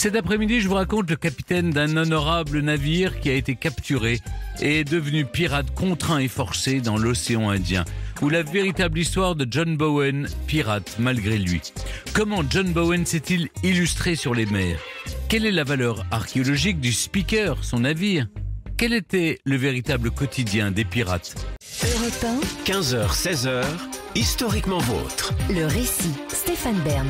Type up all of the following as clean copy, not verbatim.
Cet après-midi, je vous raconte le capitaine d'un honorable navire qui a été capturé et est devenu pirate contraint et forcé dans l'océan Indien, ou la véritable histoire de John Bowen, pirate malgré lui. Comment John Bowen s'est-il illustré sur les mers? Quelle est la valeur archéologique du Speaker, son navire? Quel était le véritable quotidien des pirates? Europe 1, 15h, 16h, historiquement vôtre. le récit, Stéphane Bern.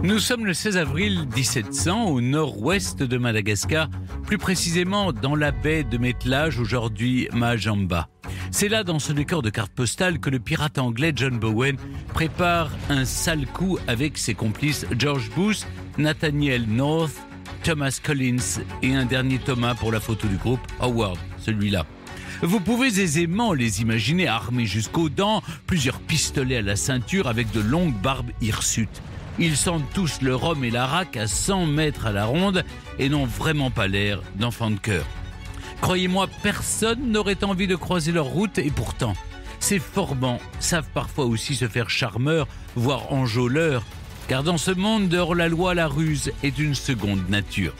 Nous sommes le 16 avril 1700 au nord-ouest de Madagascar, plus précisément dans la baie de Métlage, aujourd'hui Majamba. C'est là, dans ce décor de carte postale, que le pirate anglais John Bowen prépare un sale coup avec ses complices George Booth, Nathaniel North, Thomas Collins et un dernier Thomas pour la photo du groupe, Howard, celui-là. Vous pouvez aisément les imaginer armés jusqu'aux dents, plusieurs pistolets à la ceinture avec de longues barbes hirsutes. Ils sentent tous le rhum et l'arak à 100 mètres à la ronde et n'ont vraiment pas l'air d'enfants de cœur. Croyez-moi, personne n'aurait envie de croiser leur route et pourtant, ces forbans savent parfois aussi se faire charmeurs, voire enjôleurs, car dans ce monde de hors-la-loi, la ruse est une seconde nature.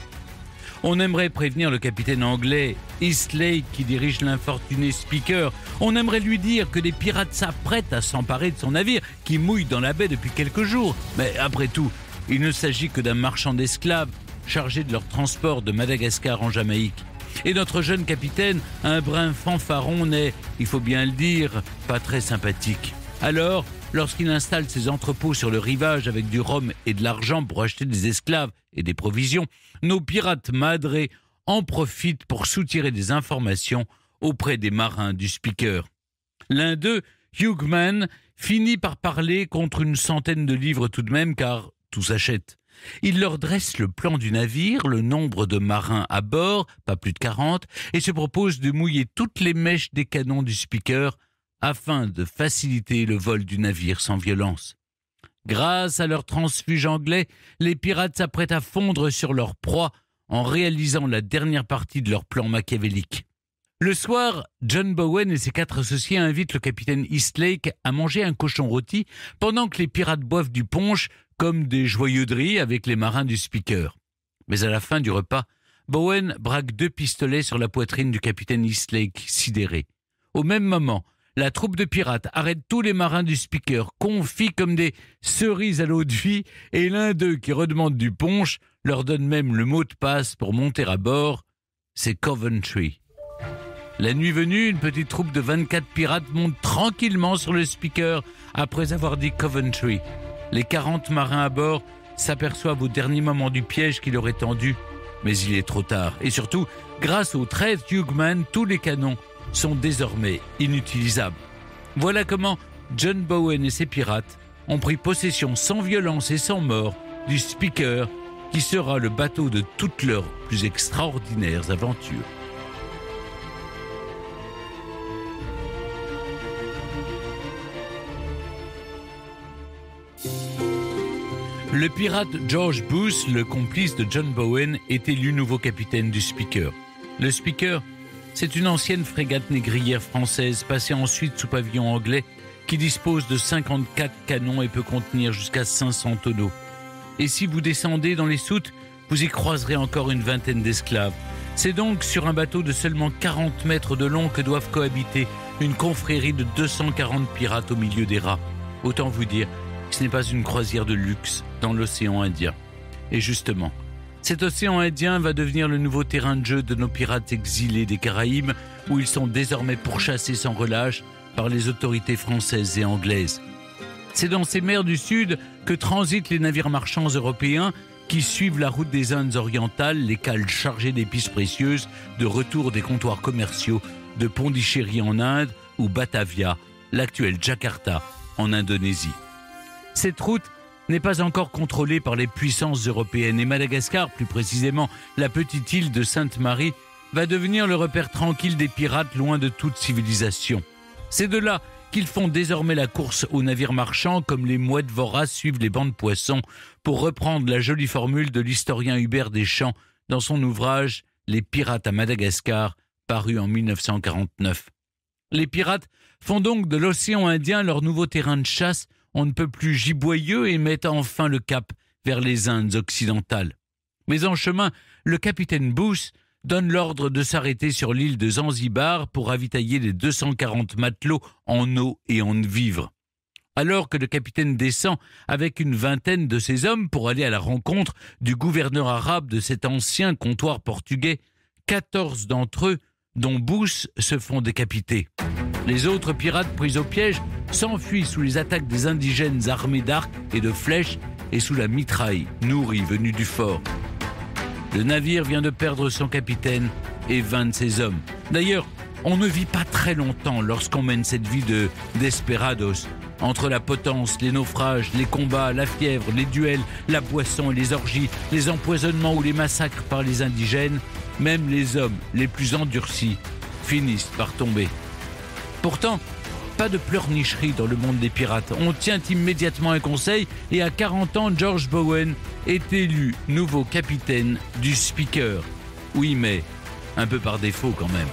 On aimerait prévenir le capitaine anglais Eastlake qui dirige l'infortuné Speaker. On aimerait lui dire que des pirates s'apprêtent à s'emparer de son navire qui mouille dans la baie depuis quelques jours. Mais après tout, il ne s'agit que d'un marchand d'esclaves chargé de leur transport de Madagascar en Jamaïque. Et notre jeune capitaine, un brin fanfaron, n'est, il faut bien le dire, pas très sympathique. Alors, lorsqu'il installe ses entrepôts sur le rivage avec du rhum et de l'argent pour acheter des esclaves et des provisions, nos pirates madrés en profitent pour soutirer des informations auprès des marins du Speaker. L'un d'eux, Hugman, finit par parler contre une centaine de livres tout de même, car tout s'achète. Il leur dresse le plan du navire, le nombre de marins à bord, pas plus de 40, et se propose de mouiller toutes les mèches des canons du Speaker afin de faciliter le vol du navire sans violence. Grâce à leur transfuge anglais, les pirates s'apprêtent à fondre sur leur proie en réalisant la dernière partie de leur plan machiavélique. Le soir, John Bowen et ses 4 associés invitent le capitaine Eastlake à manger un cochon rôti pendant que les pirates boivent du punch comme des joyeuderies avec les marins du Speaker. Mais à la fin du repas, Bowen braque 2 pistolets sur la poitrine du capitaine Eastlake, sidéré. Au même moment, la troupe de pirates arrête tous les marins du Speaker, confits comme des cerises à l'eau de vie, et l'un d'eux qui redemande du punch leur donne même le mot de passe pour monter à bord, c'est Coventry. La nuit venue, une petite troupe de 24 pirates monte tranquillement sur le Speaker après avoir dit Coventry. Les 40 marins à bord s'aperçoivent au dernier moment du piège qui leur est tendu, mais il est trop tard. Et surtout, grâce au trait Hugman, tous les canons sont désormais inutilisables. Voilà comment John Bowen et ses pirates ont pris possession sans violence et sans mort du Speaker, qui sera le bateau de toutes leurs plus extraordinaires aventures. Le pirate George Booth, le complice de John Bowen, est élu nouveau capitaine du Speaker. Le Speaker, c'est une ancienne frégate négrière française passée ensuite sous pavillon anglais qui dispose de 54 canons et peut contenir jusqu'à 500 tonneaux. Et si vous descendez dans les soutes, vous y croiserez encore une vingtaine d'esclaves. C'est donc sur un bateau de seulement 40 mètres de long que doivent cohabiter une confrérie de 240 pirates au milieu des rats. Autant vous dire que ce n'est pas une croisière de luxe dans l'océan Indien. Et justement, cet océan Indien va devenir le nouveau terrain de jeu de nos pirates exilés des Caraïbes, où ils sont désormais pourchassés sans relâche par les autorités françaises et anglaises. C'est dans ces mers du Sud que transitent les navires marchands européens qui suivent la route des Indes orientales, les cales chargées d'épices précieuses, de retour des comptoirs commerciaux de Pondichéry en Inde ou Batavia, l'actuel Jakarta, en Indonésie. Cette route n'est pas encore contrôlée par les puissances européennes et Madagascar, plus précisément la petite île de Sainte-Marie, va devenir le repère tranquille des pirates loin de toute civilisation. C'est de là qu'ils font désormais la course aux navires marchands comme les mouettes voraces suivent les bancs de poissons, pour reprendre la jolie formule de l'historien Hubert Deschamps dans son ouvrage « Les pirates à Madagascar » paru en 1949. Les pirates font donc de l'océan Indien leur nouveau terrain de chasse, on ne peut plus giboyeux, et mettent enfin le cap vers les Indes occidentales. Mais en chemin, le capitaine Booth donne l'ordre de s'arrêter sur l'île de Zanzibar pour ravitailler les 240 matelots en eau et en vivres. Alors que le capitaine descend avec une vingtaine de ses hommes pour aller à la rencontre du gouverneur arabe de cet ancien comptoir portugais, 14 d'entre eux, dont Booth, se font décapiter. Les autres pirates pris au piège s'enfuient sous les attaques des indigènes armés d'arcs et de flèches et sous la mitraille nourrie venue du fort. Le navire vient de perdre son capitaine et 20 de ses hommes. D'ailleurs, on ne vit pas très longtemps lorsqu'on mène cette vie de desperados. Entre la potence, les naufrages, les combats, la fièvre, les duels, la boisson et les orgies, les empoisonnements ou les massacres par les indigènes, même les hommes les plus endurcis finissent par tomber. Pourtant, pas de pleurnicherie dans le monde des pirates. On tient immédiatement un conseil et à 40 ans, George Bowen est élu nouveau capitaine du Speaker. Oui, mais un peu par défaut quand même.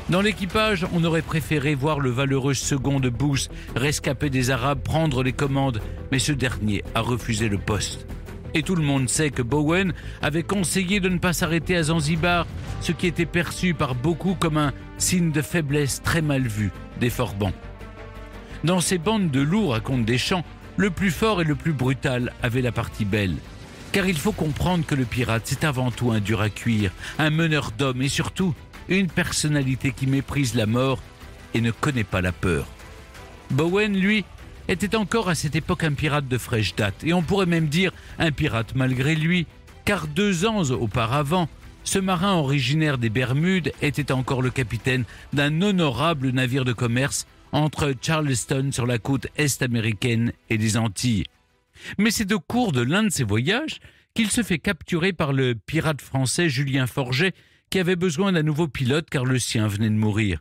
Dans l'équipage, on aurait préféré voir le valeureux second de Booth, rescapé des Arabes, prendre les commandes, mais ce dernier a refusé le poste. Et tout le monde sait que Bowen avait conseillé de ne pas s'arrêter à Zanzibar, ce qui était perçu par beaucoup comme un signe de faiblesse très mal vu des Forbans. Dans ces bandes de loups, racontent Deschamps, le plus fort et le plus brutal avait la partie belle. Car il faut comprendre que le pirate, c'est avant tout un dur à cuire, un meneur d'hommes et surtout une personnalité qui méprise la mort et ne connaît pas la peur. Bowen, lui, était encore à cette époque un pirate de fraîche date, et on pourrait même dire un pirate malgré lui, car 2 ans auparavant, ce marin originaire des Bermudes était encore le capitaine d'un honorable navire de commerce entre Charleston sur la côte est américaine et les Antilles. Mais c'est au cours de l'un de ses voyages qu'il se fait capturer par le pirate français Julien Forget, qui avait besoin d'un nouveau pilote car le sien venait de mourir.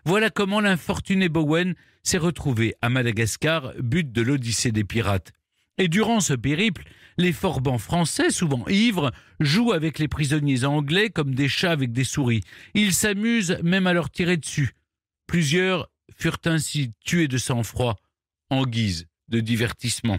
Voilà comment l'infortuné Bowen s'est retrouvé à Madagascar, but de l'Odyssée des pirates. Et durant ce périple, les Forbans français, souvent ivres, jouent avec les prisonniers anglais comme des chats avec des souris. Ils s'amusent même à leur tirer dessus. Plusieurs furent ainsi tués de sang-froid, en guise de divertissement.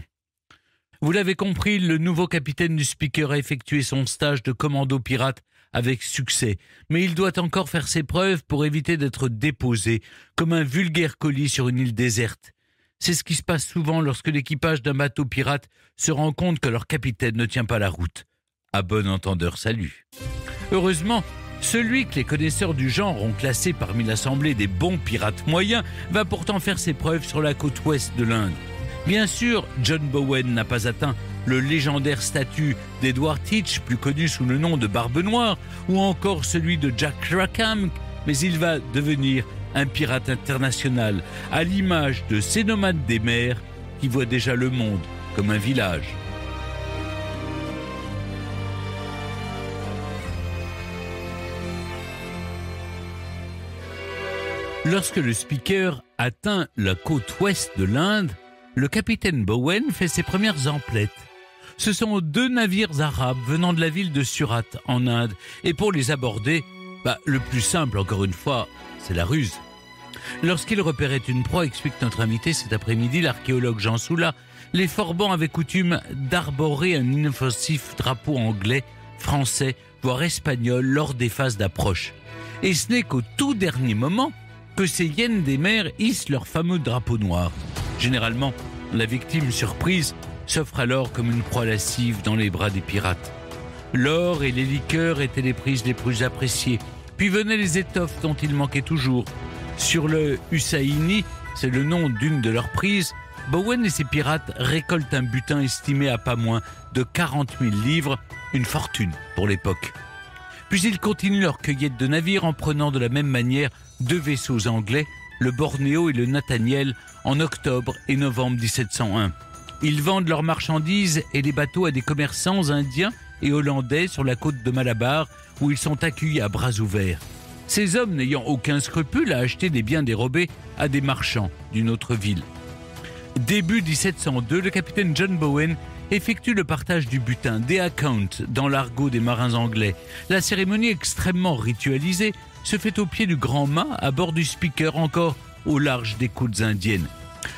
Vous l'avez compris, le nouveau capitaine du Speaker a effectué son stage de commando pirate avec succès, mais il doit encore faire ses preuves pour éviter d'être déposé comme un vulgaire colis sur une île déserte. C'est ce qui se passe souvent lorsque l'équipage d'un bateau pirate se rend compte que leur capitaine ne tient pas la route. À bon entendeur, salut. Heureusement, celui que les connaisseurs du genre ont classé parmi l'assemblée des bons pirates moyens va pourtant faire ses preuves sur la côte ouest de l'Inde. Bien sûr, John Bowen n'a pas atteint le légendaire statut d'Edward Teach, plus connu sous le nom de Barbe Noire, ou encore celui de Jack Rackham, mais il va devenir un pirate international, à l'image de ces nomades des mers qui voient déjà le monde comme un village. Lorsque le Speaker atteint la côte ouest de l'Inde, le capitaine Bowen fait ses premières emplettes. Ce sont 2 navires arabes venant de la ville de Surat en Inde. Et pour les aborder, le plus simple, encore une fois, c'est la ruse. Lorsqu'il repérait une proie, explique notre invité cet après-midi, l'archéologue Jean Soula, les Forbans avaient coutume d'arborer un inoffensif drapeau anglais, français, voire espagnol lors des phases d'approche. Et ce n'est qu'au tout dernier moment que ces hyènes des mers hissent leur fameux drapeau noir. Généralement, la victime surprise s'offre alors comme une proie lascive dans les bras des pirates. L'or et les liqueurs étaient les prises les plus appréciées. Puis venaient les étoffes dont il manquait toujours. Sur le Hussaini, c'est le nom d'une de leurs prises, Bowen et ses pirates récoltent un butin estimé à pas moins de 40 000 livres, une fortune pour l'époque. Puis ils continuent leur cueillette de navires en prenant de la même manière 2 vaisseaux anglais, le Bornéo et le Nathaniel, en octobre et novembre 1701. Ils vendent leurs marchandises et les bateaux à des commerçants indiens et hollandais sur la côte de Malabar, où ils sont accueillis à bras ouverts. Ces hommes n'ayant aucun scrupule à acheter des biens dérobés à des marchands d'une autre ville. Début 1702, le capitaine John Bowen effectue le partage du butin, des accounts, dans l'argot des marins anglais. La cérémonie extrêmement ritualisée se fait au pied du grand mât à bord du Speaker, encore au large des côtes indiennes.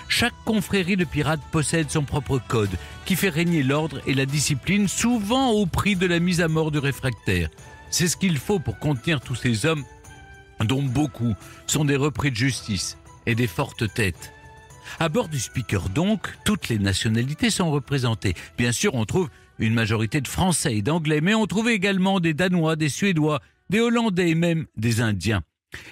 Chaque confrérie de pirates possède son propre code qui fait régner l'ordre et la discipline, souvent au prix de la mise à mort du réfractaire. C'est ce qu'il faut pour contenir tous ces hommes dont beaucoup sont des repris de justice et des fortes têtes. À bord du Speaker donc, toutes les nationalités sont représentées. Bien sûr, on trouve une majorité de Français et d'Anglais, mais on trouve également des Danois, des Suédois, des Hollandais et même des Indiens.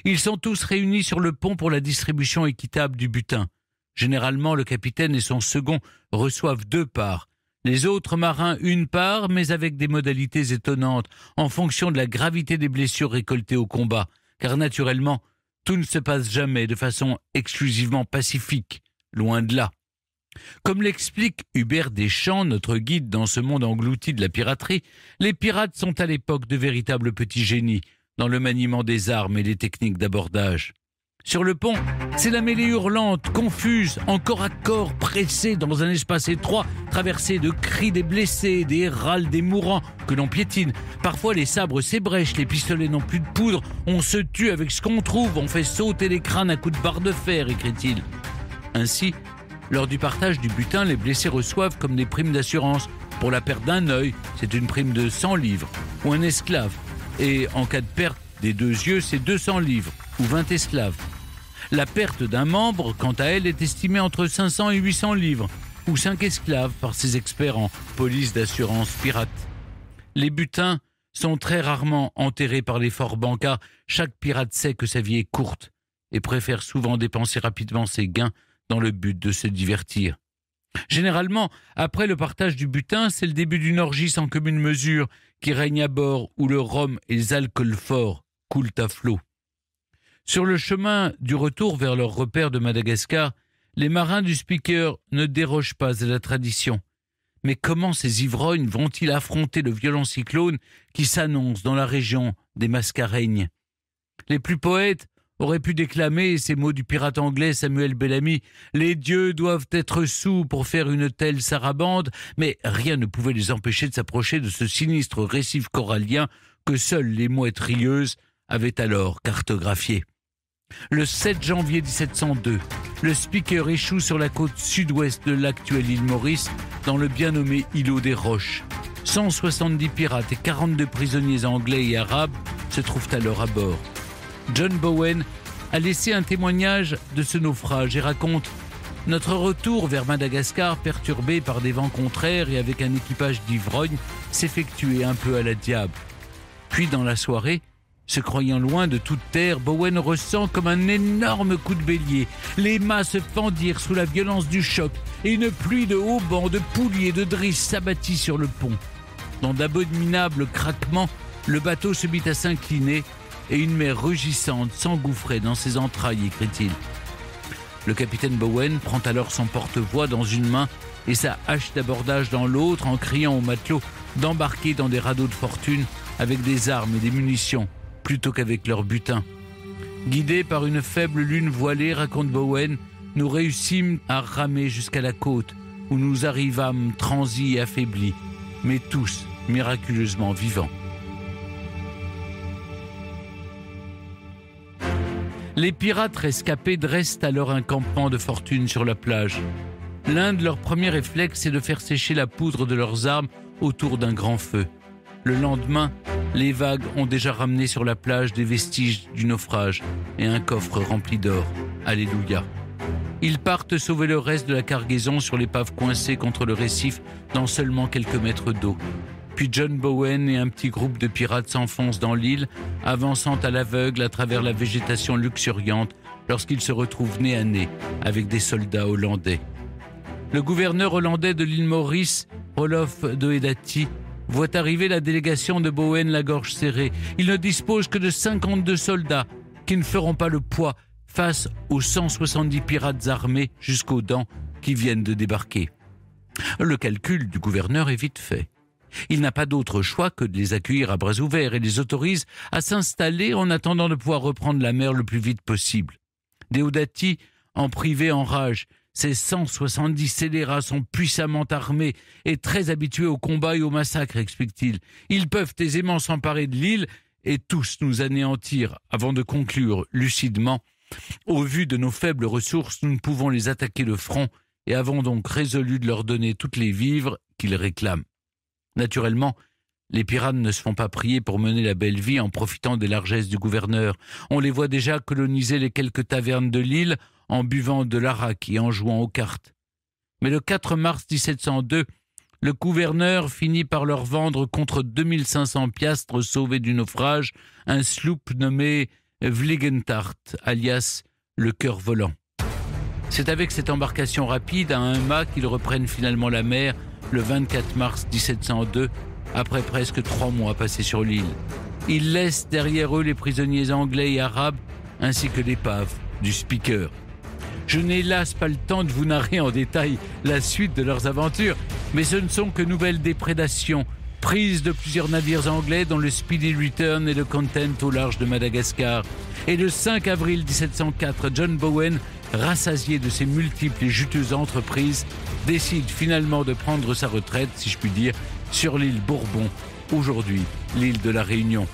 Ils sont tous réunis sur le pont pour la distribution équitable du butin. Généralement, le capitaine et son second reçoivent 2 parts. Les autres marins 1 part, mais avec des modalités étonnantes, en fonction de la gravité des blessures récoltées au combat. Car naturellement, tout ne se passe jamais de façon exclusivement pacifique, loin de là. Comme l'explique Hubert Deschamps, notre guide dans ce monde englouti de la piraterie, les pirates sont à l'époque de véritables petits génies dans le maniement des armes et des techniques d'abordage. Sur le pont, c'est la mêlée hurlante, confuse, encore à corps, pressée dans un espace étroit, traversée de cris des blessés, des râles des mourants que l'on piétine. Parfois les sabres s'ébrèchent, les pistolets n'ont plus de poudre, on se tue avec ce qu'on trouve, on fait sauter les crânes à coups de barre de fer, écrit-il. Ainsi, lors du partage du butin, les blessés reçoivent comme des primes d'assurance. Pour la perte d'un œil, c'est une prime de 100 livres, ou un esclave. Et en cas de perte des 2 yeux, c'est 200 livres, ou 20 esclaves. La perte d'un membre, quant à elle, est estimée entre 500 et 800 livres, ou 5 esclaves par ces experts en police d'assurance pirate. Les butins sont très rarement enterrés par les forbans, car chaque pirate sait que sa vie est courte et préfère souvent dépenser rapidement ses gains dans le but de se divertir. Généralement, après le partage du butin, c'est le début d'une orgie sans commune mesure qui règne à bord, où le rhum et les alcools forts coulent à flot. Sur le chemin du retour vers leur repère de Madagascar, les marins du Speaker ne dérogent pas à la tradition. Mais comment ces ivrognes vont-ils affronter le violent cyclone qui s'annonce dans la région des Mascareignes ? Les plus poètes auraient pu déclamer ces mots du pirate anglais Samuel Bellamy « Les dieux doivent être soûls pour faire une telle sarabande », mais rien ne pouvait les empêcher de s'approcher de ce sinistre récif corallien que seules les mouettes rieuses avaient alors cartographié. Le 7 janvier 1702, le Speaker échoue sur la côte sud-ouest de l'actuelle île Maurice, dans le bien nommé îlot des Roches. 170 pirates et 42 prisonniers anglais et arabes se trouvent alors à bord. John Bowen a laissé un témoignage de ce naufrage et raconte « Notre retour vers Madagascar, perturbé par des vents contraires et avec un équipage d'ivrognes, s'effectuait un peu à la diable. Puis dans la soirée, se croyant loin de toute terre, Bowen ressent comme un énorme coup de bélier. Les mâts se fendirent sous la violence du choc et une pluie de haubans, de poulies et de drisses s'abattit sur le pont. Dans d'abominables craquements, le bateau se mit à s'incliner et une mer rugissante s'engouffrait dans ses entrailles, écrit-il. Le capitaine Bowen prend alors son porte-voix dans une main et sa hache d'abordage dans l'autre en criant aux matelots d'embarquer dans des radeaux de fortune avec des armes et des munitions plutôt qu'avec leur butin. Guidés par une faible lune voilée, raconte Bowen, nous réussîmes à ramer jusqu'à la côte, où nous arrivâmes transis et affaiblis, mais tous miraculeusement vivants. Les pirates rescapés dressent alors un campement de fortune sur la plage. L'un de leurs premiers réflexes est de faire sécher la poudre de leurs armes autour d'un grand feu. Le lendemain, les vagues ont déjà ramené sur la plage des vestiges du naufrage et un coffre rempli d'or. Alléluia. Ils partent sauver le reste de la cargaison sur l'épave coincée contre le récif dans seulement quelques mètres d'eau. Puis John Bowen et un petit groupe de pirates s'enfoncent dans l'île, avançant à l'aveugle à travers la végétation luxuriante lorsqu'ils se retrouvent nez à nez avec des soldats hollandais. Le gouverneur hollandais de l'île Maurice, Olof Doedati, voit arriver la délégation de Bowen la gorge serrée. Il ne dispose que de 52 soldats qui ne feront pas le poids face aux 170 pirates armés jusqu'aux dents qui viennent de débarquer. Le calcul du gouverneur est vite fait. Il n'a pas d'autre choix que de les accueillir à bras ouverts et les autorise à s'installer en attendant de pouvoir reprendre la mer le plus vite possible. Deodati, en privé, enrage. Ces 170 scélérats sont puissamment armés et très habitués au combat et au massacre, explique-t-il. Ils peuvent aisément s'emparer de l'île et tous nous anéantir, avant de conclure lucidement Au vu de nos faibles ressources, nous ne pouvons les attaquer de front et avons donc résolu de leur donner toutes les vivres qu'ils réclament. Naturellement, les pirates ne se font pas prier pour mener la belle vie en profitant des largesses du gouverneur. On les voit déjà coloniser les quelques tavernes de l'île en buvant de l'arak et en jouant aux cartes. Mais le 4 mars 1702, le gouverneur finit par leur vendre contre 2500 piastres sauvés du naufrage un sloop nommé Vliegentart, alias le cœur volant. C'est avec cette embarcation rapide à un mât qu'ils reprennent finalement la mer le 24 mars 1702, après presque 3 mois passés sur l'île. Ils laissent derrière eux les prisonniers anglais et arabes, ainsi que l'épave du Speaker. Je n'ai hélas pas le temps de vous narrer en détail la suite de leurs aventures, mais ce ne sont que nouvelles déprédations, prises de plusieurs navires anglais dont le Speedy Return et le Content au large de Madagascar. Et le 5 avril 1704, John Bowen, rassasié de ses multiples et juteuses entreprises, décide finalement de prendre sa retraite, si je puis dire, sur l'île Bourbon, aujourd'hui l'île de la Réunion.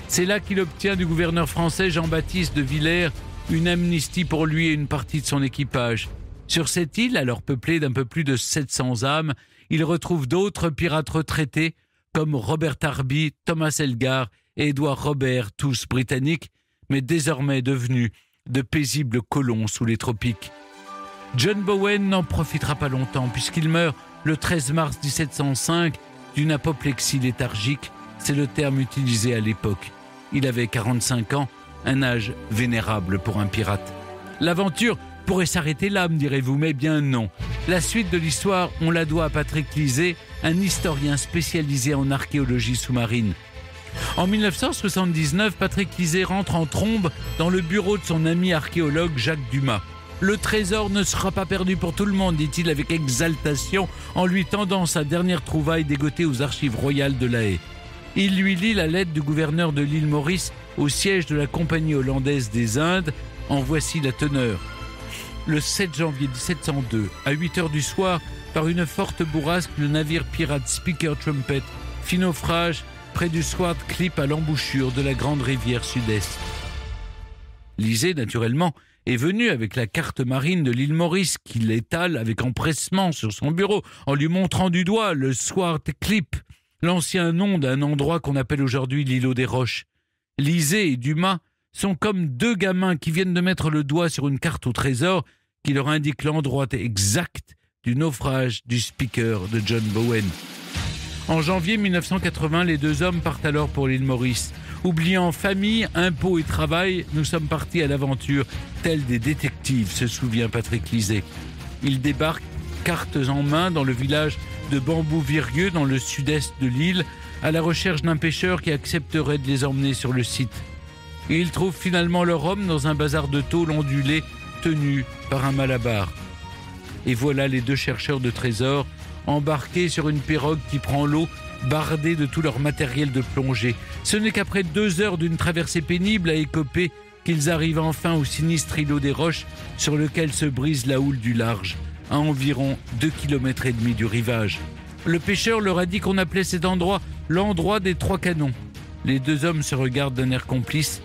C'est là qu'il obtient du gouverneur français Jean-Baptiste de Villers une amnistie pour lui et une partie de son équipage. Sur cette île, alors peuplée d'un peu plus de 700 âmes, il retrouve d'autres pirates retraités comme Robert Harby, Thomas Elgar et Edward Robert, tous britanniques, mais désormais devenus de paisibles colons sous les tropiques. John Bowen n'en profitera pas longtemps puisqu'il meurt le 13 mars 1705 d'une apoplexie léthargique, c'est le terme utilisé à l'époque. Il avait 45 ans, un âge vénérable pour un pirate. L'aventure pourrait s'arrêter là, me direz-vous, mais bien non. La suite de l'histoire, on la doit à Patrick Lisée, un historien spécialisé en archéologie sous-marine. En 1979, Patrick Lisée rentre en trombe dans le bureau de son ami archéologue Jacques Dumas. Le trésor ne sera pas perdu pour tout le monde, dit-il avec exaltation, en lui tendant sa dernière trouvaille dégotée aux archives royales de La Haye. Il lui lit la lettre du gouverneur de l'île Maurice au siège de la Compagnie hollandaise des Indes. En voici la teneur. Le 7 janvier 1702, à 8h du soir, par une forte bourrasque, le navire pirate Speaker Trumpet fit naufrage près du Sword Clip à l'embouchure de la grande rivière sud-est. Lisée, naturellement, est venu avec la carte marine de l'île Maurice qu'il étale avec empressement sur son bureau en lui montrant du doigt le Sword Clip, l'ancien nom d'un endroit qu'on appelle aujourd'hui l'îlot des Roches. Lisée et Dumas sont comme deux gamins qui viennent de mettre le doigt sur une carte au trésor qui leur indique l'endroit exact du naufrage du Speaker de John Bowen. En janvier 1980, les deux hommes partent alors pour l'île Maurice. Oubliant famille, impôts et travail, nous sommes partis à l'aventure, tels des détectives, se souvient Patrick Lisée. Ils débarquent, cartes en main, dans le village de Bambou-Virieux, dans le sud-est de l'île, à la recherche d'un pêcheur qui accepterait de les emmener sur le site. Et ils trouvent finalement leur homme dans un bazar de tôle ondulée, tenu par un malabar. Et voilà les deux chercheurs de trésors, embarqués sur une pirogue qui prend l'eau, bardés de tout leur matériel de plongée. Ce n'est qu'après 2 heures d'une traversée pénible à écoper qu'ils arrivent enfin au sinistre îlot des Roches sur lequel se brise la houle du large, à environ 2,5 km du rivage. Le pêcheur leur a dit qu'on appelait cet endroit l'endroit des 3 canons. Les deux hommes se regardent d'un air complice.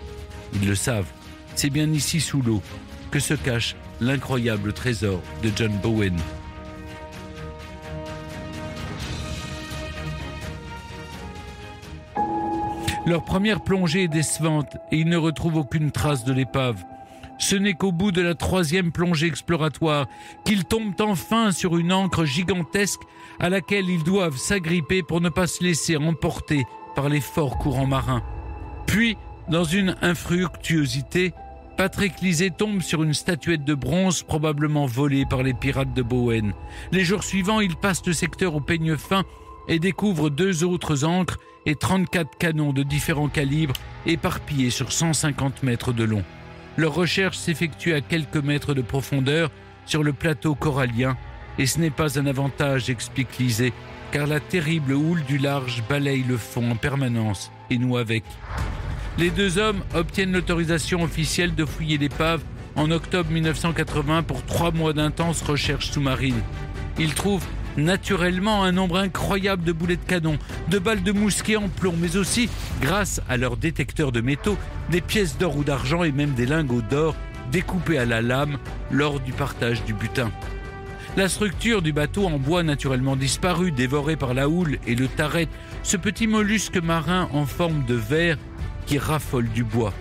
Ils le savent, c'est bien ici sous l'eau que se cache l'incroyable trésor de John Bowen. Leur première plongée est décevante et ils ne retrouvent aucune trace de l'épave. Ce n'est qu'au bout de la 3e plongée exploratoire qu'ils tombent enfin sur une ancre gigantesque à laquelle ils doivent s'agripper pour ne pas se laisser emporter par les forts courants marins. Puis, dans une infructuosité, Patrick Lisée tombe sur une statuette de bronze probablement volée par les pirates de Bowen. Les jours suivants, il passe le secteur au peigne fin et découvre 2 autres ancres et 34 canons de différents calibres éparpillés sur 150 mètres de long. Leur recherche s'effectue à quelques mètres de profondeur sur le plateau corallien et ce n'est pas un avantage, explique Lisée, car la terrible houle du large balaye le fond en permanence et nous avec. Les deux hommes obtiennent l'autorisation officielle de fouiller l'épave en octobre 1980 pour 3 mois d'intenses recherches sous-marines. Ils trouvent naturellement un nombre incroyable de boulets de canon, de balles de mousquet en plomb, mais aussi, grâce à leur détecteur de métaux, des pièces d'or ou d'argent et même des lingots d'or découpés à la lame lors du partage du butin. La structure du bateau en bois naturellement disparue, dévorée par la houle et le taret, ce petit mollusque marin en forme de verre qui raffole du bois.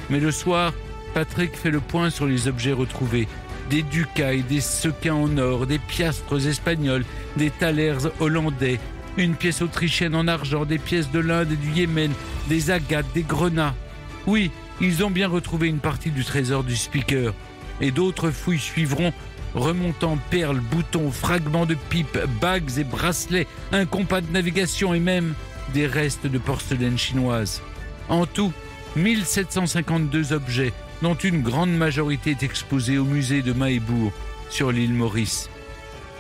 Mais le soir, Patrick fait le point sur les objets retrouvés. Des ducats et des sequins en or, des piastres espagnols, des thalers hollandais, une pièce autrichienne en argent, des pièces de l'Inde et du Yémen, des agates, des grenats. Oui, ils ont bien retrouvé une partie du trésor du Speaker. Et d'autres fouilles suivront, remontant perles, boutons, fragments de pipes, bagues et bracelets, un compas de navigation et même des restes de porcelaine chinoise. En tout, 1752 objets, dont une grande majorité est exposée au musée de Mahébourg, sur l'île Maurice.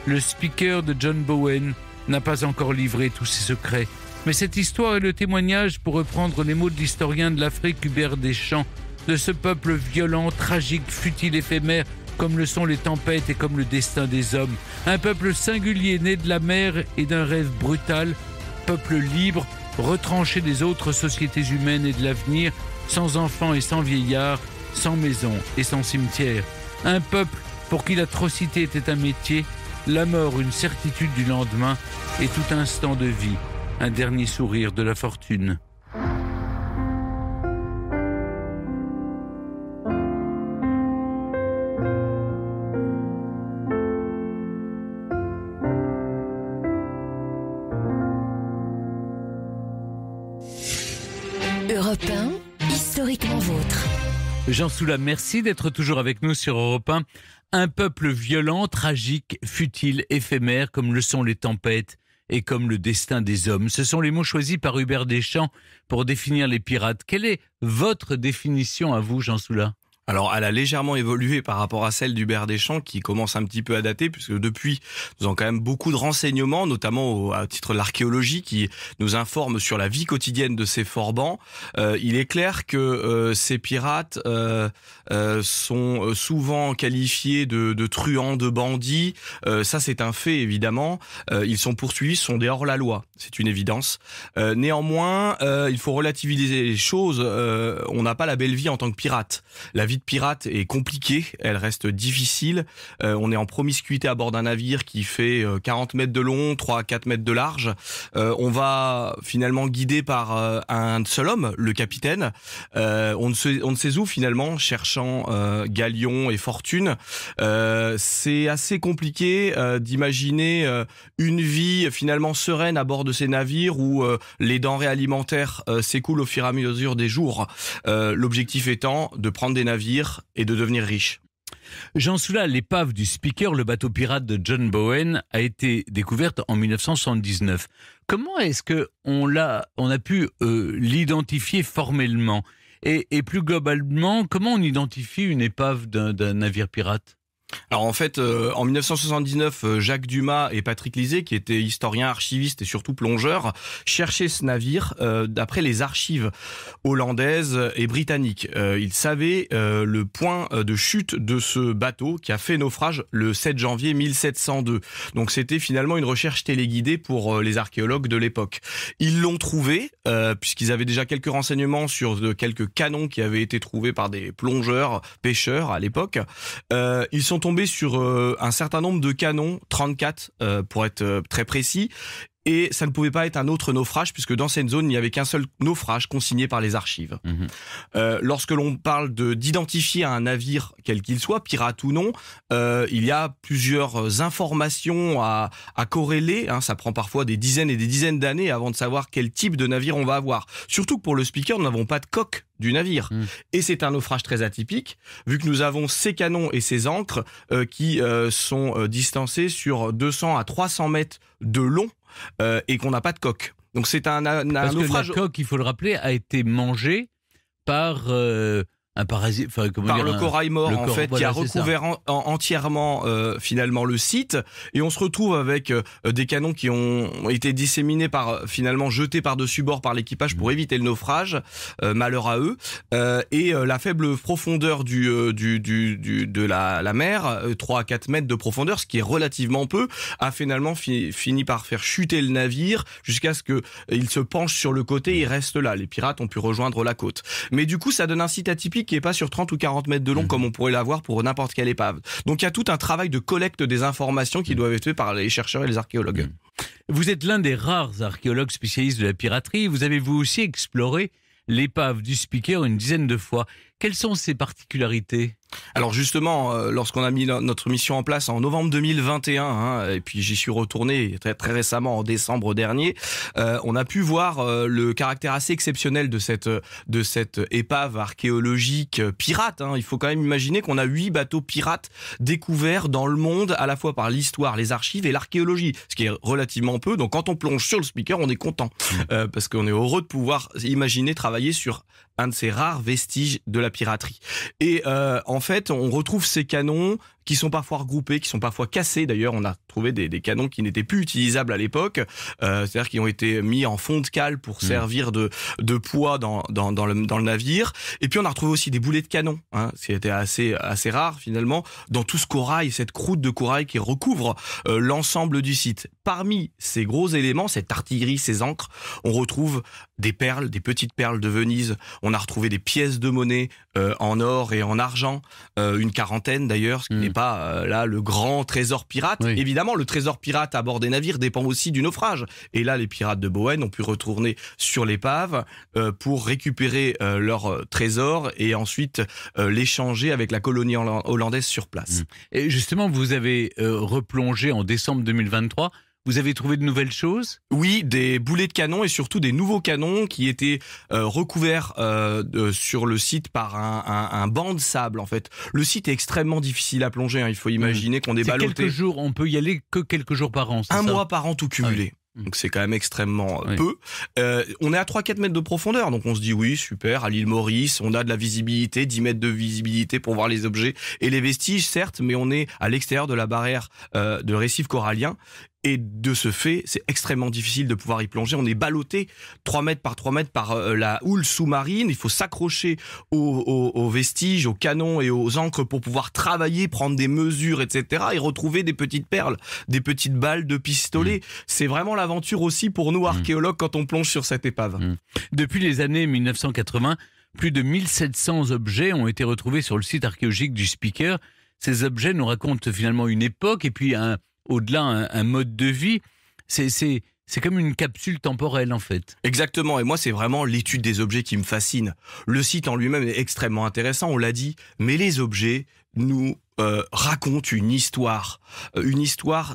Le Speaker de John Bowen n'a pas encore livré tous ses secrets, mais cette histoire est le témoignage, pour reprendre les mots de l'historien de l'Afrique Hubert Deschamps, de ce peuple violent, tragique, futile, éphémère, comme le sont les tempêtes et comme le destin des hommes. Un peuple singulier, né de la mer et d'un rêve brutal, peuple libre, retranché des autres sociétés humaines et de l'avenir, sans enfants et sans vieillards, sans maison et sans cimetière. Un peuple pour qui l'atrocité était un métier, la mort une certitude du lendemain et tout instant de vie, un dernier sourire de la fortune. Europe 1, historiquement vôtre. Jean Soula, merci d'être toujours avec nous sur Europe 1. Un peuple violent, tragique, futile, éphémère, comme le sont les tempêtes et comme le destin des hommes. Ce sont les mots choisis par Hubert Deschamps pour définir les pirates. Quelle est votre définition à vous, Jean Soula ? Alors, elle a légèrement évolué par rapport à celle d'Hubert Deschamps, qui commence un petit peu à dater, puisque depuis, nous avons quand même beaucoup de renseignements, notamment à titre de l'archéologie, qui nous informe sur la vie quotidienne de ces forbans. Il est clair que ces pirates sont souvent qualifiés de truands, de bandits. Ça, c'est un fait, évidemment. Ils sont poursuivis, sont des hors-la-loi. C'est une évidence. Néanmoins, il faut relativiser les choses. On n'a pas la belle vie en tant que pirate. La vie de pirate est compliquée, elle reste difficile. On est en promiscuité à bord d'un navire qui fait 40 mètres de long, 3 à 4 mètres de large. On va finalement guidé par un seul homme, le capitaine. On ne sait où finalement, cherchant galions et fortune. C'est assez compliqué d'imaginer une vie finalement sereine à bord de ces navires où les denrées alimentaires s'écoulent au fur et à mesure des jours. L'objectif étant de prendre des navires et de devenir riche. Jean Soula, l'épave du Speaker, le bateau pirate de John Bowen, a été découverte en 1979. Comment est-ce qu'on a pu l'identifier formellement et plus globalement, comment on identifie une épave d'un navire pirate ? Alors en fait, en 1979, Jacques Dumas et Patrick Lisée, qui étaient historiens, archivistes et surtout plongeurs, cherchaient ce navire d'après les archives hollandaises et britanniques. Ils savaient le point de chute de ce bateau qui a fait naufrage le 7 janvier 1702. Donc c'était finalement une recherche téléguidée pour les archéologues de l'époque. Ils l'ont trouvé, puisqu'ils avaient déjà quelques renseignements sur quelques canons qui avaient été trouvés par des plongeurs, pêcheurs à l'époque. Ils sont tombés sur un certain nombre de canons, 34 pour être très précis, et ça ne pouvait pas être un autre naufrage puisque dans cette zone il n'y avait qu'un seul naufrage consigné par les archives. Lorsque l'on parle d'identifier un navire quel qu'il soit, pirate ou non, il y a plusieurs informations à corréler, ça prend parfois des dizaines et des dizaines d'années avant de savoir quel type de navire on va avoir. Surtout que pour le Speaker, nous n'avons pas de coque du navire. Et c'est un naufrage très atypique, vu que nous avons ces canons et ces ancres qui sont distancés sur 200 à 300 mètres de long et qu'on n'a pas de coque. Donc c'est un Parce naufrage. que la coque, il faut le rappeler, a été mangée par un parasite, le corail mort qui a recouvert entièrement finalement le site, et on se retrouve avec des canons qui ont été disséminés jetés par-dessus bord par l'équipage pour éviter le naufrage, malheur à eux, et la faible profondeur de la mer, 3 à 4 mètres de profondeur, ce qui est relativement peu, a finalement fini par faire chuter le navire jusqu'à ce qu'il se penche sur le côté et reste là. Les pirates ont pu rejoindre la côte. Mais du coup, ça donne un site atypique qui est pas sur 30 ou 40 mètres de long comme on pourrait l'avoir pour n'importe quelle épave. Donc il y a tout un travail de collecte des informations qui doivent être fait par les chercheurs et les archéologues. Vous êtes l'un des rares archéologues spécialistes de la piraterie. Vous avez vous aussi exploré l'épave du Speaker une dizaine de fois. Quelles sont ses particularités ? Alors justement, lorsqu'on a mis notre mission en place en novembre 2021, et puis j'y suis retourné très, très récemment en décembre dernier, on a pu voir le caractère assez exceptionnel de cette épave archéologique pirate. Il faut quand même imaginer qu'on a 8 bateaux pirates découverts dans le monde, à la fois par l'histoire, les archives et l'archéologie, ce qui est relativement peu. Donc quand on plonge sur le Speaker, on est content, parce qu'on est heureux de pouvoir imaginer travailler sur un de ces rares vestiges de la piraterie. Et en fait, on retrouve ces canons qui sont parfois regroupés, qui sont parfois cassés. D'ailleurs, on a trouvé des canons qui n'étaient plus utilisables à l'époque, c'est-à-dire qui ont été mis en fond de cale pour servir de poids dans le navire. Et puis on a retrouvé aussi des boulets de canon, c'était assez rare finalement, dans tout ce corail, cette croûte de corail qui recouvre l'ensemble du site. Parmi ces gros éléments, cette artillerie, ces ancres, on retrouve des perles, des petites perles de Venise. On a retrouvé des pièces de monnaie en or et en argent, une quarantaine d'ailleurs, ce qui n'est pas là le grand trésor pirate. Oui. Évidemment, le trésor pirate à bord des navires dépend aussi du naufrage. Et là, les pirates de Bowen ont pu retourner sur l'épave pour récupérer leur trésor et ensuite l'échanger avec la colonie hollandaise sur place. Et justement, vous avez replongé en décembre 2023. Vous avez trouvé de nouvelles choses ? Oui, des boulets de canon et surtout des nouveaux canons qui étaient recouverts sur le site par un banc de sable en fait. Le site est extrêmement difficile à plonger, il faut imaginer qu'on est ballotté. Quelques jours, on peut y aller que quelques jours par an, c'est un ça ? mois par an tout cumulé. Donc c'est quand même extrêmement peu. On est à 3-4 mètres de profondeur, donc on se dit oui, super, à l'île Maurice, on a de la visibilité, 10 mètres de visibilité pour voir les objets et les vestiges, certes, mais on est à l'extérieur de la barrière de récif corallien. Et de ce fait, c'est extrêmement difficile de pouvoir y plonger. On est ballotté 3 mètres par la houle sous-marine. Il faut s'accrocher aux vestiges, aux canons et aux ancres pour pouvoir travailler, prendre des mesures, etc. et retrouver des petites perles, des petites balles de pistolet. C'est vraiment l'aventure aussi pour nous, archéologues, quand on plonge sur cette épave. Depuis les années 1980, plus de 1700 objets ont été retrouvés sur le site archéologique du Speaker. Ces objets nous racontent finalement une époque et puis au-delà, un mode de vie. C'est comme une capsule temporelle, en fait. Exactement. Et moi, c'est vraiment l'étude des objets qui me fascine. Le site en lui-même est extrêmement intéressant, on l'a dit. Mais les objets nous racontent une histoire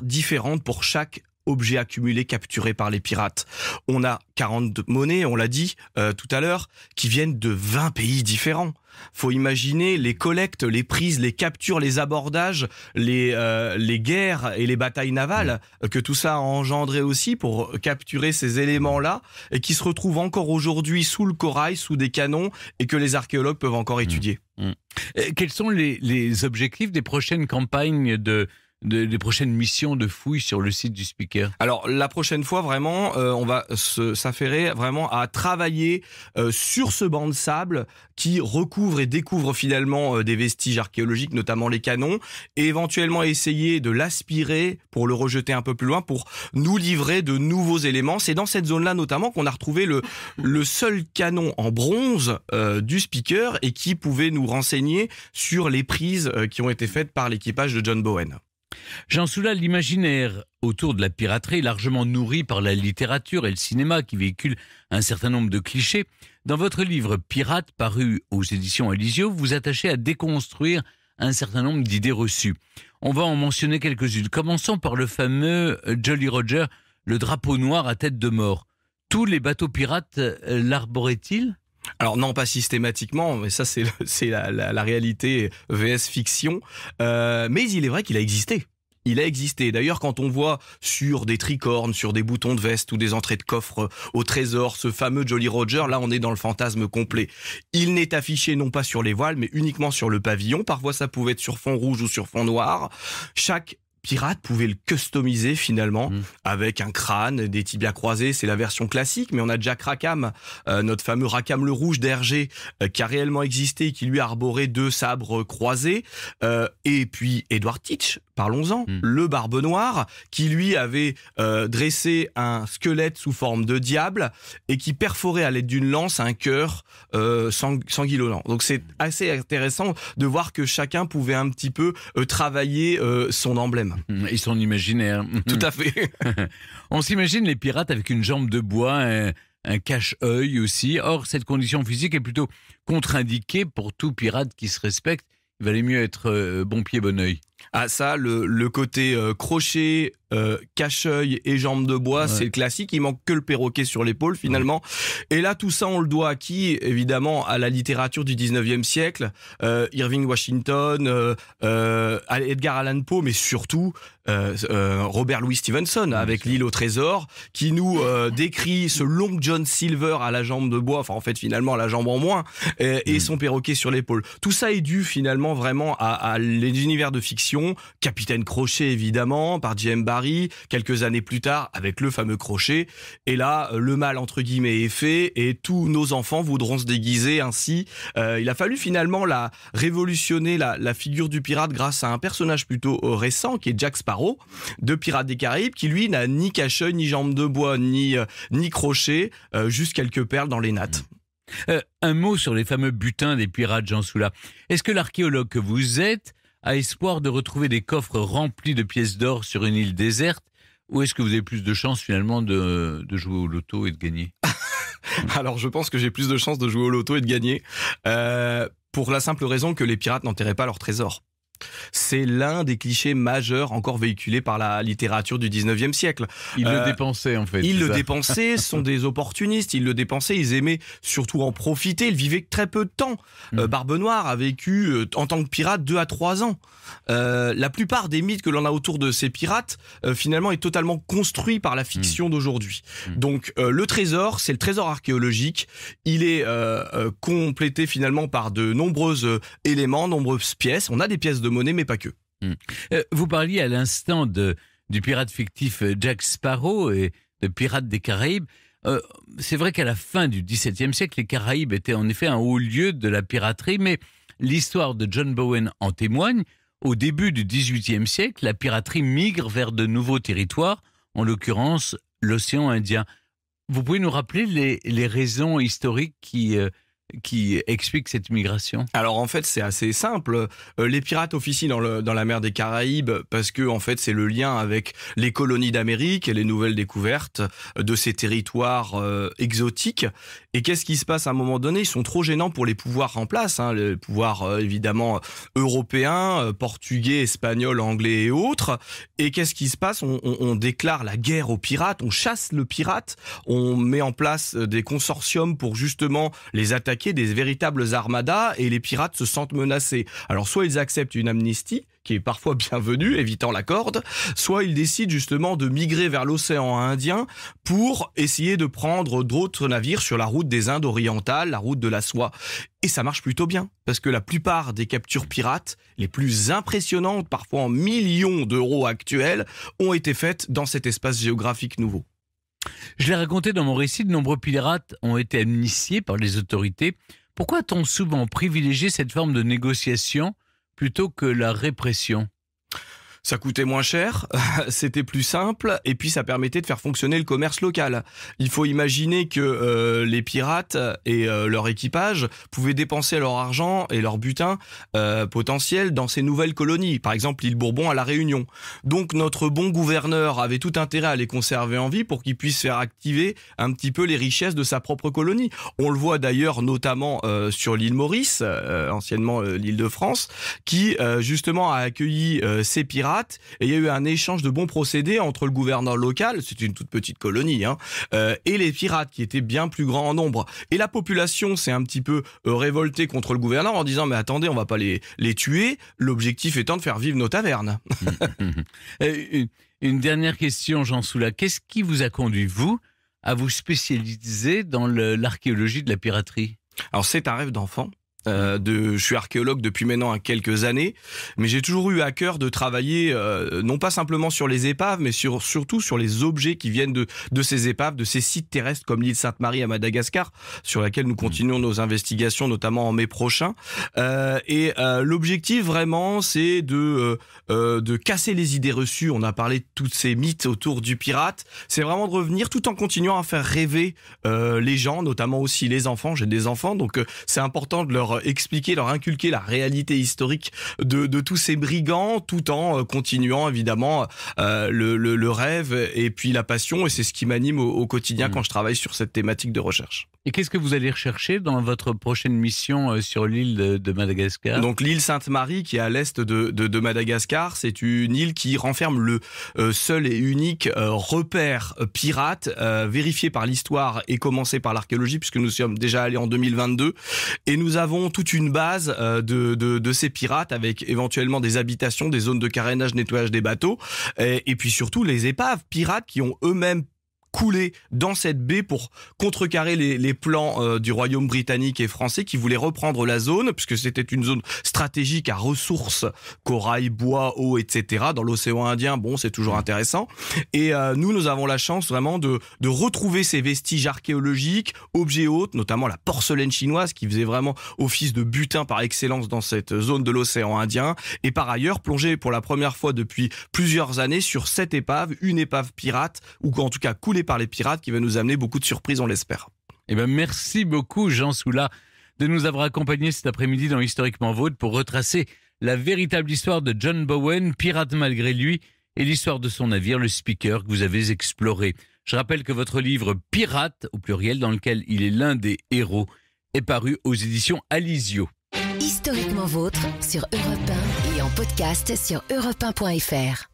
différente pour chaque objets accumulés, capturés par les pirates. On a 40 monnaies, on l'a dit tout à l'heure, qui viennent de 20 pays différents. Faut imaginer les collectes, les prises, les captures, les abordages, les guerres et les batailles navales que tout ça a engendré aussi pour capturer ces éléments-là et qui se retrouvent encore aujourd'hui sous le corail, sous des canons et que les archéologues peuvent encore étudier. Quels sont les objectifs des prochaines campagnes des prochaines missions de fouilles sur le site du Speaker? Alors la prochaine fois vraiment, on va s'affairer vraiment à travailler sur ce banc de sable qui recouvre et découvre finalement des vestiges archéologiques, notamment les canons, et éventuellement essayer de l'aspirer pour le rejeter un peu plus loin pour nous livrer de nouveaux éléments. C'est dans cette zone-là notamment qu'on a retrouvé le seul canon en bronze du Speaker et qui pouvait nous renseigner sur les prises qui ont été faites par l'équipage de John Bowen. Jean Soula, l'imaginaire autour de la piraterie est largement nourri par la littérature et le cinéma qui véhiculent un certain nombre de clichés. Dans votre livre Pirate, paru aux éditions Elisio, vous vous attachez à déconstruire un certain nombre d'idées reçues. On va en mentionner quelques-unes. Commençons par le fameux Jolly Roger, le drapeau noir à tête de mort. Tous les bateaux pirates l'arboraient-ils ? Alors non, pas systématiquement, mais ça c'est la réalité vs fiction. Mais il est vrai qu'il a existé. Il a existé. D'ailleurs, quand on voit sur des tricornes, sur des boutons de veste ou des entrées de coffre au trésor, ce fameux Jolly Roger, là on est dans le fantasme complet. Il n'est affiché non pas sur les voiles, mais uniquement sur le pavillon. Parfois ça pouvait être sur fond rouge ou sur fond noir. Chaque pirate pouvait le customiser finalement avec un crâne, des tibias croisés, c'est la version classique, mais on a Jack Rackham, notre fameux Rackham le Rouge d'Hergé, qui a réellement existé et qui lui a arboré 2 sabres croisés, et puis Edward Teach, Parlons-en. Le Barbe Noire, qui lui avait dressé un squelette sous forme de diable et qui perforait à l'aide d'une lance un cœur sanguinolent. Donc c'est assez intéressant de voir que chacun pouvait un petit peu travailler son emblème. Et son imaginaire. Tout à fait. On s'imagine les pirates avec une jambe de bois, un cache-œil aussi. Or, cette condition physique est plutôt contre-indiquée pour tout pirate qui se respecte. Il valait mieux être bon pied, bon oeil. Ah ça, le côté crochet, cache-œil et jambes de bois, c'est le classique. Il manque que le perroquet sur l'épaule finalement. Et là, tout ça, on le doit à qui? Évidemment, à la littérature du 19e siècle, Irving Washington, Edgar Allan Poe, mais surtout Robert Louis Stevenson avec L'île au trésor, qui nous décrit ce long John Silver à la jambe de bois, enfin en fait finalement à la jambe en moins, et son perroquet sur l'épaule. Tout ça est dû finalement vraiment à les univers de fiction. Capitaine Crochet évidemment par J.M. Barrie, quelques années plus tard avec le fameux Crochet. Et là, le mal entre guillemets est fait et tous nos enfants voudront se déguiser ainsi. Il a fallu finalement révolutionner la figure du pirate grâce à un personnage plutôt récent qui est Jack Sparrow de Pirates des Caraïbes, qui lui n'a ni cache-œil, ni jambe de bois, ni crochet, juste quelques perles dans les nattes. Un mot sur les fameux butins des pirates, Jean Soula. Est-ce que l'archéologue que vous êtes a espoir de retrouver des coffres remplis de pièces d'or sur une île déserte, ou est-ce que vous avez plus de chances finalement de jouer au loto et de gagner? Alors je pense que j'ai plus de chances de jouer au loto et de gagner, pour la simple raison que les pirates n'enterraient pas leur trésor. C'est l'un des clichés majeurs encore véhiculés par la littérature du 19e siècle. Ils le dépensaient en fait. Ils le dépensaient, sont des opportunistes, ils le dépensaient, ils aimaient surtout en profiter, ils vivaient très peu de temps. Barbe Noire a vécu en tant que pirate 2 à 3 ans. La plupart des mythes que l'on a autour de ces pirates finalement est totalement construit par la fiction d'aujourd'hui. Donc le trésor, c'est le trésor archéologique, il est complété finalement par de nombreux éléments, nombreuses pièces. On a des pièces de monnaie, mais pas que. Vous parliez à l'instant du pirate fictif Jack Sparrow et de Pirates des Caraïbes. C'est vrai qu'à la fin du XVIIe siècle, les Caraïbes étaient en effet un haut lieu de la piraterie, mais l'histoire de John Bowen en témoigne. Au début du XVIIIe siècle, la piraterie migre vers de nouveaux territoires, en l'occurrence l'océan Indien. Vous pouvez nous rappeler les raisons historiques qui explique cette migration? Alors en fait c'est assez simple. Les pirates officient dans la mer des Caraïbes parce que en fait c'est le lien avec les colonies d'Amérique et les nouvelles découvertes de ces territoires exotiques. Et qu'est-ce qui se passe à un moment donné? Ils sont trop gênants pour les pouvoirs en place, les pouvoirs évidemment européens, portugais, espagnols, anglais et autres. Et qu'est-ce qui se passe? On déclare la guerre aux pirates, on chasse le pirate, on met en place des consortiums pour justement les attaquer, des véritables armadas, et les pirates se sentent menacés. Alors soit ils acceptent une amnistie, qui est parfois bienvenue, évitant la corde, soit ils décident justement de migrer vers l'océan Indien pour essayer de prendre d'autres navires sur la route des Indes orientales, la route de la soie. Et ça marche plutôt bien, parce que la plupart des captures pirates, les plus impressionnantes, parfois en millions d'euros actuels, ont été faites dans cet espace géographique nouveau. Je l'ai raconté dans mon récit, de nombreux pirates ont été amnistiés par les autorités. Pourquoi a-t-on souvent privilégié cette forme de négociation plutôt que la répression ? Ça coûtait moins cher, c'était plus simple, et puis ça permettait de faire fonctionner le commerce local. Il faut imaginer que les pirates et leur équipage pouvaient dépenser leur argent et leur butin potentiel dans ces nouvelles colonies, par exemple l'île Bourbon à La Réunion. Donc notre bon gouverneur avait tout intérêt à les conserver en vie pour qu'ils puissent faire activer un petit peu les richesses de sa propre colonie. On le voit d'ailleurs notamment sur l'île Maurice, anciennement l'île de France, qui justement a accueilli ces pirates. Et il y a eu un échange de bons procédés entre le gouverneur local, c'est une toute petite colonie, et les pirates qui étaient bien plus grands en nombre. Et la population s'est un petit peu révoltée contre le gouverneur en disant « mais attendez, on va pas les tuer, l'objectif étant de faire vivre nos tavernes ». Une dernière question, Jean Soula. Qu'est-ce qui vous a conduit, vous, à vous spécialiser dans l'archéologie de la piraterie ? Alors c'est un rêve d'enfant. Je suis archéologue depuis maintenant quelques années, mais j'ai toujours eu à cœur de travailler non pas simplement sur les épaves, mais surtout sur les objets qui viennent de ces épaves, de ces sites terrestres comme l'île Sainte-Marie à Madagascar, sur laquelle nous continuons nos investigations, notamment en mai prochain. L'objectif vraiment, c'est de casser les idées reçues. On a parlé de tous ces mythes autour du pirate. C'est vraiment de revenir tout en continuant à faire rêver les gens, notamment aussi les enfants. J'ai des enfants, donc c'est important de leur expliquer, leur inculquer la réalité historique de tous ces brigands, tout en continuant évidemment le rêve et puis la passion. Et c'est ce qui m'anime au quotidien quand je travaille sur cette thématique de recherche. Et qu'est-ce que vous allez rechercher dans votre prochaine mission sur l'île de Madagascar ? Donc l'île Sainte-Marie, qui est à l'est de Madagascar, c'est une île qui renferme le seul et unique repère pirate vérifié par l'histoire et commencé par l'archéologie, puisque nous sommes déjà allés en 2022. Et nous avons toute une base de ces pirates avec éventuellement des habitations, des zones de carénage, nettoyage des bateaux, et puis surtout les épaves pirates qui ont eux-mêmes coulé dans cette baie pour contrecarrer les plans du royaume britannique et français qui voulaient reprendre la zone, puisque c'était une zone stratégique à ressources, corail, bois, eau, etc. Dans l'océan Indien, bon, c'est toujours intéressant. Et nous avons la chance vraiment de retrouver ces vestiges archéologiques, objets hôtes, notamment la porcelaine chinoise qui faisait vraiment office de butin par excellence dans cette zone de l'océan Indien. Et par ailleurs, plonger pour la première fois depuis plusieurs années sur cette épave, une épave pirate, ou en tout cas coulée par les pirates, qui va nous amener beaucoup de surprises, on l'espère. Eh ben, merci beaucoup Jean Soula de nous avoir accompagnés cet après-midi dans Historiquement Vôtre pour retracer la véritable histoire de John Bowen, pirate malgré lui, et l'histoire de son navire, le Speaker, que vous avez exploré. Je rappelle que votre livre Pirate, au pluriel, dans lequel il est l'un des héros, est paru aux éditions Alizio. Historiquement Vôtre sur Europe 1 et en podcast sur europe1.fr.